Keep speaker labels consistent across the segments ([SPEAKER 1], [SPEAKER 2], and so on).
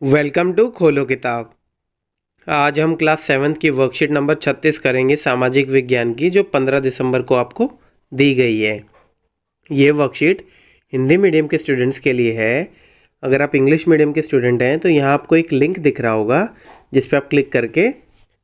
[SPEAKER 1] Welcome to खोलो किताब। आज हम क्लास 7 की वर्कशीट नंबर 36 करेंगे सामाजिक विज्ञान की, जो 15 दिसंबर को आपको दी गई है। ये वर्कशीट हिंदी मीडियम के स्टूडेंट्स के लिए है। अगर आप इंग्लिश मीडियम के स्टूडेंट हैं तो यहाँ आपको एक लिंक दिख रहा होगा जिस पर आप क्लिक करके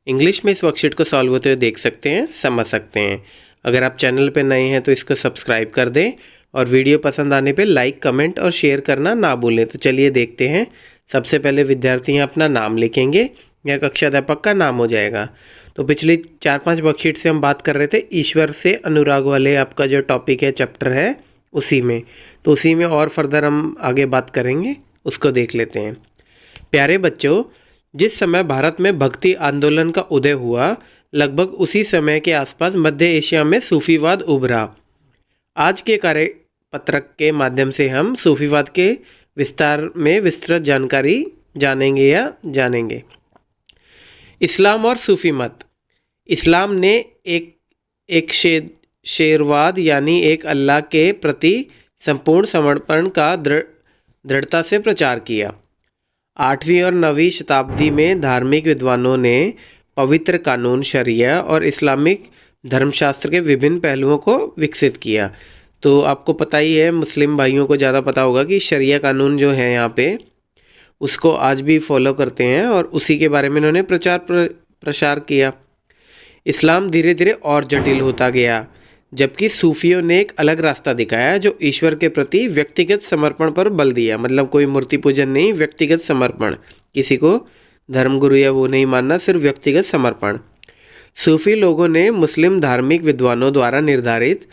[SPEAKER 1] इंग्लिश में इस वर्कशीट को सॉल्व होते हुए देख सकते हैं, समझ सकते हैं। अगर आप चैनल पर नए हैं तो इसको सब्सक्राइब कर दें और वीडियो पसंद आने पे लाइक, कमेंट और शेयर करना ना भूलें। तो चलिए देखते हैं। सबसे पहले विद्यार्थी यहाँ अपना नाम लिखेंगे या कक्षाध्यापक का नाम हो जाएगा। तो पिछली 4-5 वर्कशीट से हम बात कर रहे थे ईश्वर से अनुराग वाले आपका जो टॉपिक है, चैप्टर है, उसी में। तो उसी में और फर्दर हम आगे बात करेंगे, उसको देख लेते हैं। प्यारे बच्चों, जिस समय भारत में भक्ति आंदोलन का उदय हुआ, लगभग उसी समय के आसपास मध्य एशिया में सूफीवाद उभरा। आज के कार्य पत्रक के माध्यम से हम सूफीवाद के विस्तार में विस्तृत जानकारी जानेंगे। इस्लाम और सूफी मत। इस्लाम ने एक शेरवाद यानी एक अल्लाह के प्रति संपूर्ण समर्पण का दृढ़ता से प्रचार किया। 8वीं और 9वीं शताब्दी में धार्मिक विद्वानों ने पवित्र कानून, शरिया और इस्लामिक धर्मशास्त्र के विभिन्न पहलुओं को विकसित किया। तो आपको पता ही है, मुस्लिम भाइयों को ज़्यादा पता होगा कि शरिया कानून जो है यहाँ पे, उसको आज भी फॉलो करते हैं और उसी के बारे में इन्होंने प्रसार किया। इस्लाम धीरे धीरे और जटिल होता गया, जबकि सूफियों ने एक अलग रास्ता दिखाया जो ईश्वर के प्रति व्यक्तिगत समर्पण पर बल दिया। मतलब कोई मूर्ति पूजन नहीं, व्यक्तिगत समर्पण। किसी को धर्मगुरु या वो नहीं मानना, सिर्फ व्यक्तिगत समर्पण। सूफी लोगों ने मुस्लिम धार्मिक विद्वानों द्वारा निर्धारित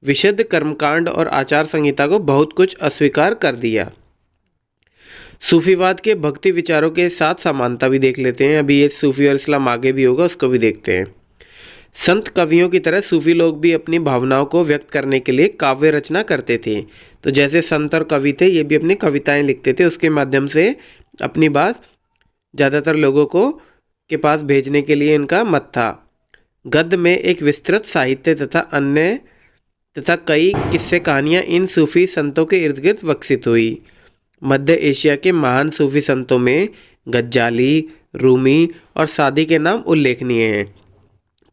[SPEAKER 1] विशुद्ध कर्मकांड और आचार संहिता को बहुत कुछ अस्वीकार कर दिया। सूफीवाद के भक्ति विचारों के साथ समानता भी देख लेते हैं। अभी ये सूफी और इस्लाम आगे भी होगा, उसको भी देखते हैं। संत कवियों की तरह सूफी लोग भी अपनी भावनाओं को व्यक्त करने के लिए काव्य रचना करते थे। तो जैसे संत और कवि थे, ये भी अपनी कविताएं लिखते थे, उसके माध्यम से अपनी बात ज़्यादातर लोगों को के पास भेजने के लिए इनका मत था। गद्य में एक विस्तृत साहित्य तथा कई किस्से कहानियाँ इन सूफी संतों के इर्द गिर्द विकसित हुई। मध्य एशिया के महान सूफी संतों में गज्जाली, रूमी और सादी के नाम उल्लेखनीय हैं।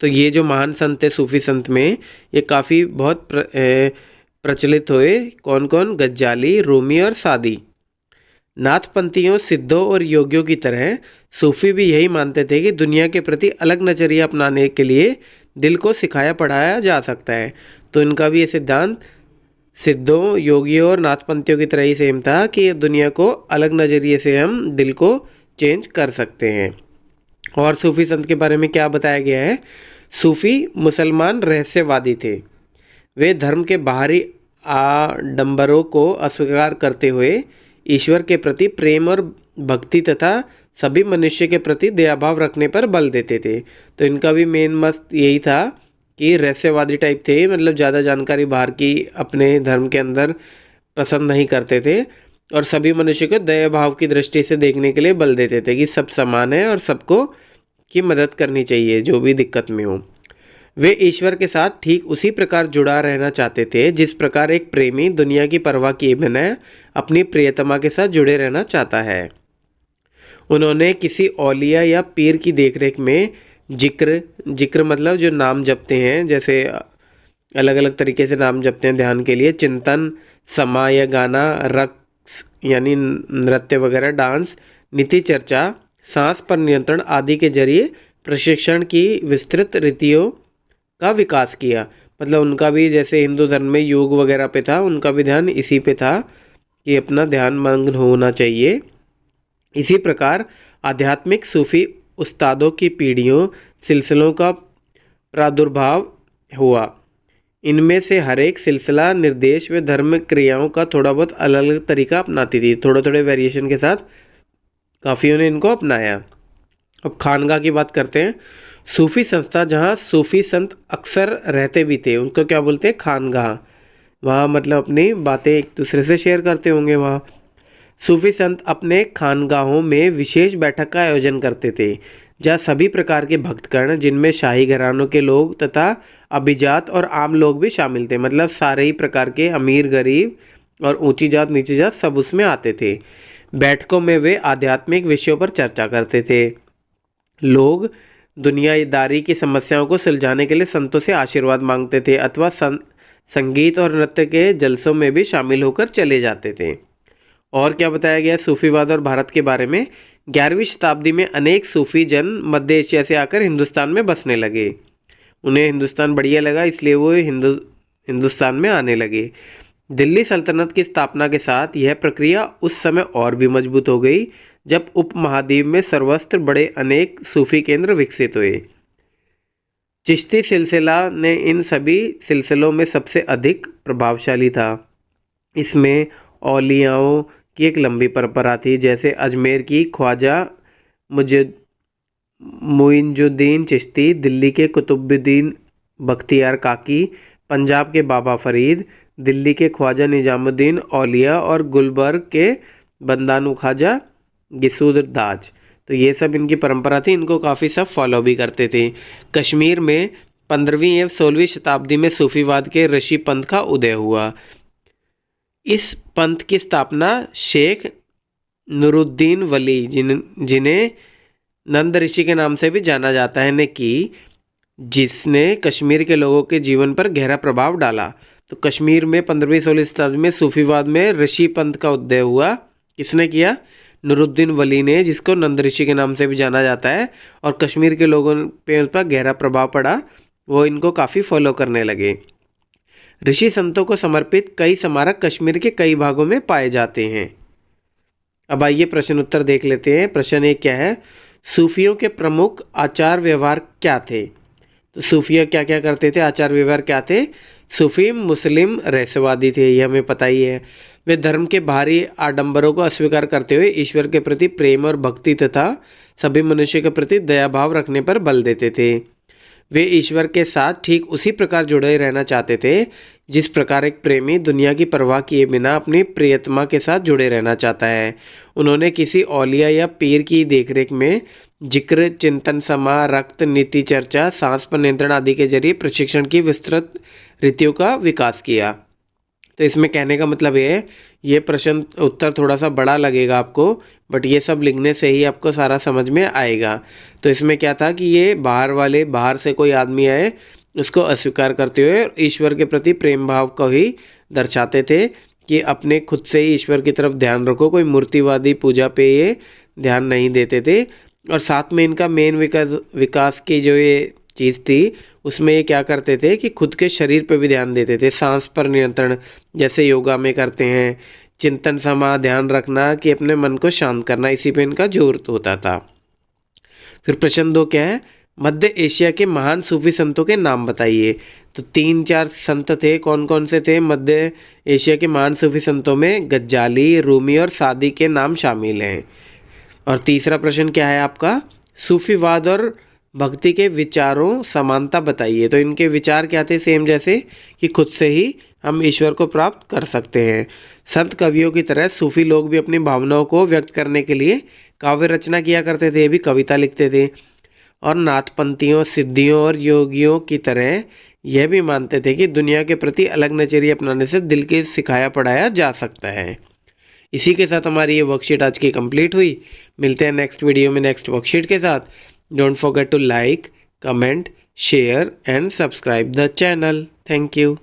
[SPEAKER 1] तो ये जो महान संत है सूफी संत में, ये काफ़ी बहुत प्रचलित हुए। कौन कौन? गज्जाली, रूमी और सादी। नाथपंथियों, सिद्धों और योगियों की तरह सूफी भी यही मानते थे कि दुनिया के प्रति अलग नज़रिया अपनाने के लिए दिल को सिखाया पढ़ाया जा सकता है। तो इनका भी ये सिद्धांत सिद्धों, योगियों और नाथपंथियों की तरह ही सेम था कि दुनिया को अलग नज़रिए से हम दिल को चेंज कर सकते हैं। और सूफी संत के बारे में क्या बताया गया है? सूफी मुसलमान रहस्यवादी थे। वे धर्म के बाहरी आडंबरों को अस्वीकार करते हुए ईश्वर के प्रति प्रेम और भक्ति तथा सभी मनुष्य के प्रति दयाभाव रखने पर बल देते थे। तो इनका भी मेन मस्त यही था कि रहस्यवादी टाइप थे, मतलब ज़्यादा जानकारी बाहर की अपने धर्म के अंदर पसंद नहीं करते थे और सभी मनुष्य को दया भाव की दृष्टि से देखने के लिए बल देते थे कि सब समान है और सबको की मदद करनी चाहिए जो भी दिक्कत में हो। वे ईश्वर के साथ ठीक उसी प्रकार जुड़ा रहना चाहते थे जिस प्रकार एक प्रेमी दुनिया की परवाह किए बिना अपनी प्रियतमा के साथ जुड़े रहना चाहता है। उन्होंने किसी औलिया या पीर की देखरेख में जिक्र मतलब जो नाम जपते हैं, जैसे अलग अलग तरीके से नाम जपते हैं ध्यान के लिए, चिंतन, समा या गाना, रक्स यानी नृत्य वगैरह, डांस, नीति चर्चा, सांस पर नियंत्रण आदि के जरिए प्रशिक्षण की विस्तृत रीतियों का विकास किया। मतलब उनका भी जैसे हिंदू धर्म में योग वगैरह पे था, उनका भी ध्यान इसी पे था कि अपना ध्यान मग्न होना चाहिए। इसी प्रकार आध्यात्मिक सूफी उस्तादों की पीढ़ियों सिलसिलों का प्रादुर्भाव हुआ। इनमें से हर एक सिलसिला निर्देश व धर्म क्रियाओं का थोड़ा बहुत अलग अलग तरीका अपनाती थी। थोड़े थोड़े वेरिएशन के साथ काफ़ियों ने इनको अपनाया। अब खानगा की बात करते हैं। सूफी संस्था जहाँ सूफी संत अक्सर रहते भी थे, उनको क्या बोलते हैं? खानगाह। वहाँ मतलब अपनी बातें एक दूसरे से शेयर करते होंगे। वहाँ सूफी संत अपने खानगाहों में विशेष बैठक का आयोजन करते थे, जहाँ सभी प्रकार के भक्तगण, जिनमें शाही घरानों के लोग तथा अभिजात और आम लोग भी शामिल थे। मतलब सारे ही प्रकार के अमीर, गरीब और ऊंची जात, नीची जात सब उसमें आते थे। बैठकों में वे आध्यात्मिक विषयों पर चर्चा करते थे। लोग दुनियादारी की समस्याओं को सुलझाने के लिए संतों से आशीर्वाद मांगते थे अथवा संगीत और नृत्य के जलसों में भी शामिल होकर चले जाते थे। और क्या बताया गया सूफीवाद और भारत के बारे में? 11वीं शताब्दी में अनेक सूफी जन मध्य एशिया से आकर हिंदुस्तान में बसने लगे। उन्हें हिंदुस्तान बढ़िया लगा, इसलिए वो हिंदुस्तान में आने लगे। दिल्ली सल्तनत की स्थापना के साथ यह प्रक्रिया उस समय और भी मजबूत हो गई जब उपमहाद्वीप में सर्वत्र बड़े अनेक सूफी केंद्र विकसित हुए। चिश्ती सिलसिला ने इन सभी सिलसिलों में सबसे अधिक प्रभावशाली था। इसमें औलियाओं की एक लंबी परंपरा थी, जैसे अजमेर की ख्वाजा मुइनुद्दीन चिश्ती, दिल्ली के कुतुबुद्दीन बख्तियार काकी, पंजाब के बाबा फरीद, दिल्ली के ख्वाजा निजामुद्दीन औलिया और गुलबर्ग के बंदानु ख्वाजा गिसूरदाज। तो ये सब इनकी परंपरा थी, इनको काफ़ी सब फॉलो भी करते थे। कश्मीर में 15वीं एवं 16वीं शताब्दी में सूफीवाद के ऋषि पंथ का उदय हुआ। इस पंथ की स्थापना शेख नूरुद्दीन वली, जिन्हें नंद ऋषि के नाम से भी जाना जाता है, ने की, जिसने कश्मीर के लोगों के जीवन पर गहरा प्रभाव डाला। तो कश्मीर में 15वीं 16वीं शताब्दी में सूफीवाद में ऋषि पंथ का उदय हुआ। किसने किया? नूरुद्दीन वली ने, जिसको नंद ऋषि के नाम से भी जाना जाता है, और कश्मीर के लोगों पे उन पर गहरा प्रभाव पड़ा, वो इनको काफ़ी फॉलो करने लगे। ऋषि संतों को समर्पित कई स्मारक कश्मीर के कई भागों में पाए जाते हैं। अब आइए प्रश्न उत्तर देख लेते हैं। प्रश्न 1 क्या है? सूफियों के प्रमुख आचार व्यवहार क्या थे? तो सूफिया क्या क्या करते थे, आचार व्यवहार क्या थे? सूफी मुस्लिम रहस्यवादी थे, ये हमें पता ही है। वे धर्म के बाहरी आडंबरों को अस्वीकार करते हुए ईश्वर के प्रति प्रेम और भक्ति तथा सभी मनुष्य के प्रति दया भाव रखने पर बल देते थे। वे ईश्वर के साथ ठीक उसी प्रकार जुड़े रहना चाहते थे जिस प्रकार एक प्रेमी दुनिया की परवाह किए बिना अपनी प्रियतमा के साथ जुड़े रहना चाहता है। उन्होंने किसी औलिया या पीर की देखरेख में जिक्र, चिंतन, समा, रक्त, नीति चर्चा, सांस पर नियंत्रण आदि के जरिए प्रशिक्षण की विस्तृत रीतियों का विकास किया। तो इसमें कहने का मतलब ये है, ये प्रश्न उत्तर थोड़ा सा बड़ा लगेगा आपको, बट ये सब लिखने से ही आपको सारा समझ में आएगा। तो इसमें क्या था कि ये बाहर से कोई आदमी आए उसको अस्वीकार करते हुए ईश्वर के प्रति प्रेम भाव को ही दर्शाते थे कि अपने खुद से ही ईश्वर की तरफ ध्यान रखो, कोई मूर्तिवादी पूजा पे ये ध्यान नहीं देते थे। और साथ में इनका मेन विकास की जो ये चीज़ थी, उसमें ये क्या करते थे कि खुद के शरीर पे भी ध्यान देते थे, सांस पर नियंत्रण जैसे योगा में करते हैं, चिंतन, समा, ध्यान रखना कि अपने मन को शांत करना, इसी पे इनका जोर होता था। फिर प्रश्न 2 क्या है? मध्य एशिया के महान सूफी संतों के नाम बताइए। तो 3-4 संत थे, कौन कौन से थे? मध्य एशिया के महान सूफी संतों में गज्जाली, रूमी और सादी के नाम शामिल हैं। और तीसरा प्रश्न क्या है आपका? सूफीवाद और भक्ति के विचारों समानता बताइए। तो इनके विचार क्या थे? सेम जैसे कि खुद से ही हम ईश्वर को प्राप्त कर सकते हैं। संत कवियों की तरह सूफी लोग भी अपनी भावनाओं को व्यक्त करने के लिए काव्य रचना किया करते थे, भी कविता लिखते थे। और नाथपंथियों, सिद्धियों और योगियों की तरह यह भी मानते थे कि दुनिया के प्रति अलग नजरिए अपनाने से दिल के सिखाया पढ़ाया जा सकता है। इसी के साथ हमारी ये वर्कशीट आज की कंप्लीट हुई। मिलते हैं नेक्स्ट वीडियो में नेक्स्ट वर्कशीट के साथ। Don't forget to like, comment, share and subscribe the channel. Thank you.